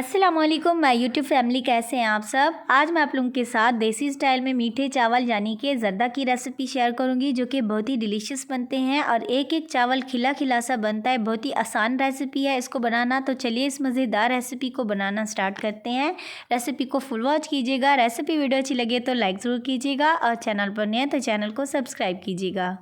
अस्सलाम वालेकुम my YouTube family, कैसे हैं आप सब। आज मैं आप लोगों के साथ देसी स्टाइल में मीठे चावल यानी कि ज़र्दा की रेसिपी शेयर करूंगी, जो कि बहुत ही डिलीशियस बनते हैं और एक एक चावल खिला खिला सा बनता है। बहुत ही आसान रेसिपी है इसको बनाना। तो चलिए इस मज़ेदार रेसिपी को बनाना स्टार्ट करते हैं। रेसिपी को फुल वॉच कीजिएगा। रेसिपी वीडियो अच्छी लगे तो लाइक ज़रूर कीजिएगा और चैनल पर नए हैं तो चैनल को सब्सक्राइब कीजिएगा।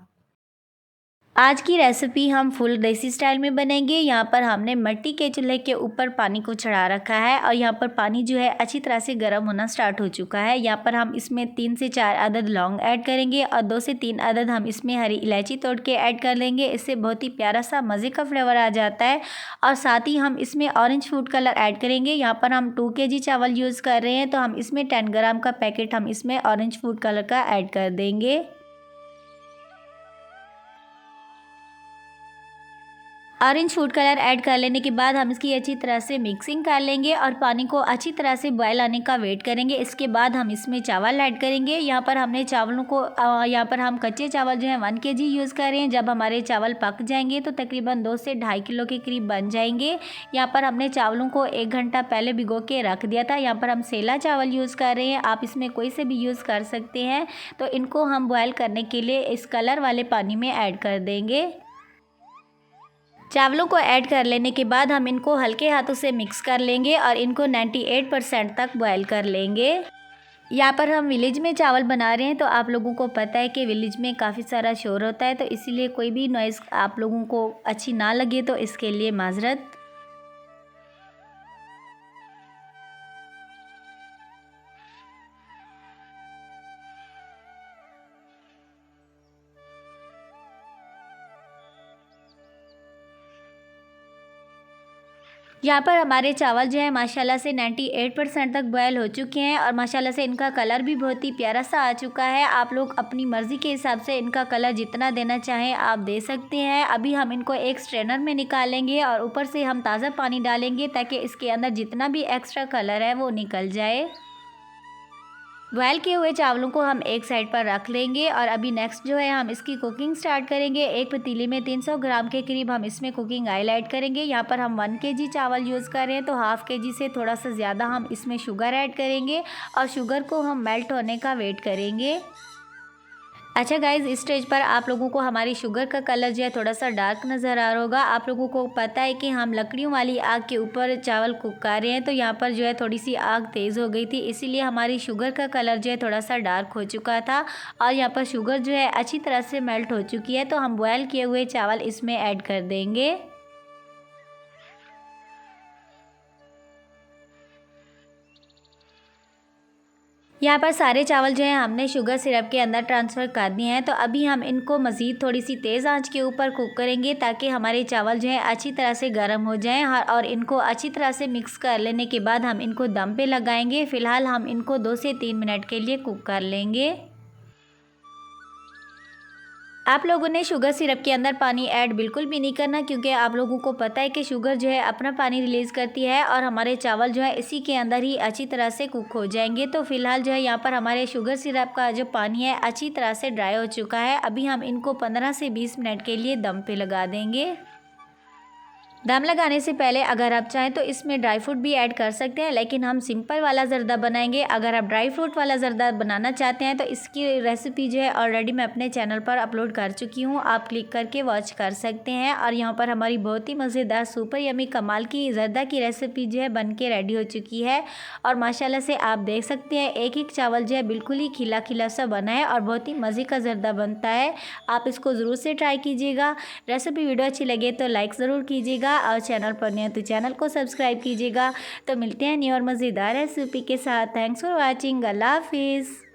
आज की रेसिपी हम फुल देसी स्टाइल में बनेंगे। यहाँ पर हमने मिट्टी के चूल्हे के ऊपर पानी को चढ़ा रखा है और यहाँ पर पानी जो है अच्छी तरह से गर्म होना स्टार्ट हो चुका है। यहाँ पर हम इसमें 3 से 4 अदद लौंग ऐड करेंगे और 2 से 3 अदद हम इसमें हरी इलायची तोड़ के ऐड कर लेंगे। इससे बहुत ही प्यारा सा मज़े का फ्लेवर आ जाता है। और साथ ही हम इसमें ऑरेंज फूड कलर ऐड करेंगे। यहाँ पर हम 2 kg चावल यूज़ कर रहे हैं, तो हम इसमें 10 ग्राम का पैकेट हम इसमें ऑरेंज फूड कलर का ऐड कर देंगे। ऑरेंज फूड कलर ऐड कर लेने के बाद हम इसकी अच्छी तरह से मिक्सिंग कर लेंगे और पानी को अच्छी तरह से बॉयल आने का वेट करेंगे। इसके बाद हम इसमें चावल ऐड करेंगे। यहाँ पर हमने चावलों को यहाँ पर हम कच्चे चावल जो है 1 kg यूज़ कर रहे हैं। जब हमारे चावल पक जाएंगे तो तकरीबन 2 से 2.5 किलो के करीब बन जाएंगे। यहाँ पर हमने चावलों को 1 घंटा पहले भिगो के रख दिया था। यहाँ पर हम सेला चावल यूज़ कर रहे हैं, आप इसमें कोई से भी यूज़ कर सकते हैं। तो इनको हम बॉयल करने के लिए इस कलर वाले पानी में ऐड कर देंगे। चावलों को ऐड कर लेने के बाद हम इनको हल्के हाथों से मिक्स कर लेंगे और इनको 98% तक बॉयल कर लेंगे। यहाँ पर हम विलेज में चावल बना रहे हैं, तो आप लोगों को पता है कि विलेज में काफ़ी सारा शोर होता है, तो इसीलिए कोई भी नॉइज़ आप लोगों को अच्छी ना लगे तो इसके लिए माजरत। यहाँ पर हमारे चावल जो है माशाल्लाह से 98% तक बॉयल हो चुके हैं और माशाल्लाह से इनका कलर भी बहुत ही प्यारा सा आ चुका है। आप लोग अपनी मर्ज़ी के हिसाब से इनका कलर जितना देना चाहें आप दे सकते हैं। अभी हम इनको एक स्ट्रेनर में निकालेंगे और ऊपर से हम ताज़ा पानी डालेंगे ताकि इसके अंदर जितना भी एक्स्ट्रा कलर है वो निकल जाए। बॉयल किए हुए चावलों को हम एक साइड पर रख लेंगे और अभी नेक्स्ट जो है हम इसकी कुकिंग स्टार्ट करेंगे। एक पतीले में 300 ग्राम के करीब हम इसमें कुकिंग ऑयल ऐड करेंगे। यहाँ पर हम 1 kg चावल यूज़ कर रहे हैं, तो ½ kg से थोड़ा सा ज़्यादा हम इसमें शुगर ऐड करेंगे और शुगर को हम मेल्ट होने का वेट करेंगे। अच्छा गाइज़, इस स्टेज पर आप लोगों को हमारी शुगर का कलर जो है थोड़ा सा डार्क नज़र आ रहा होगा। आप लोगों को पता है कि हम लकड़ियों वाली आग के ऊपर चावल कुक कर रहे हैं, तो यहाँ पर जो है थोड़ी सी आग तेज़ हो गई थी, इसीलिए हमारी शुगर का कलर जो है थोड़ा सा डार्क हो चुका था। और यहाँ पर शुगर जो है अच्छी तरह से मेल्ट हो चुकी है, तो हम बॉयल किए हुए चावल इसमें ऐड कर देंगे। यहाँ पर सारे चावल जो है हमने शुगर सिरप के अंदर ट्रांसफ़र कर दिए हैं, तो अभी हम इनको मज़ीद थोड़ी सी तेज़ आंच के ऊपर कुक करेंगे ताकि हमारे चावल जो है अच्छी तरह से गर्म हो जाएं। और इनको अच्छी तरह से मिक्स कर लेने के बाद हम इनको दम पे लगाएंगे। फ़िलहाल हम इनको 2 से 3 मिनट के लिए कुक कर लेंगे। आप लोगों ने शुगर सिरप के अंदर पानी ऐड बिल्कुल भी नहीं करना, क्योंकि आप लोगों को पता है कि शुगर जो है अपना पानी रिलीज़ करती है और हमारे चावल जो है इसी के अंदर ही अच्छी तरह से कुक हो जाएंगे। तो फ़िलहाल जो है यहाँ पर हमारे शुगर सिरप का जो पानी है अच्छी तरह से ड्राई हो चुका है। अभी हम इनको 15 से 20 मिनट के लिए दम पे लगा देंगे। दम लगाने से पहले अगर आप चाहें तो इसमें ड्राई फ्रूट भी ऐड कर सकते हैं, लेकिन हम सिंपल वाला ज़र्दा बनाएंगे। अगर आप ड्राई फ्रूट वाला ज़र्दा बनाना चाहते हैं तो इसकी रेसिपी जो है ऑलरेडी मैं अपने चैनल पर अपलोड कर चुकी हूँ, आप क्लिक करके वॉच कर सकते हैं। और यहाँ पर हमारी बहुत ही मज़ेदार सुपर यमी कमाल की ज़र्दा की रेसिपी जो है बन के रेडी हो चुकी है। और माशाल्लाह से आप देख सकते हैं एक एक चावल जो है बिल्कुल ही खिला खिला सा बना है और बहुत ही मज़े का ज़र्दा बनता है। आप इसको ज़रूर से ट्राई कीजिएगा। रेसिपी वीडियो अच्छी लगे तो लाइक ज़रूर कीजिएगा और चैनल पर नए हैं तो चैनल को सब्सक्राइब कीजिएगा। तो मिलते हैं न्यू और मज़ेदार रेसिपी के साथ। Thanks for watching. अल्लाह हाफिज़।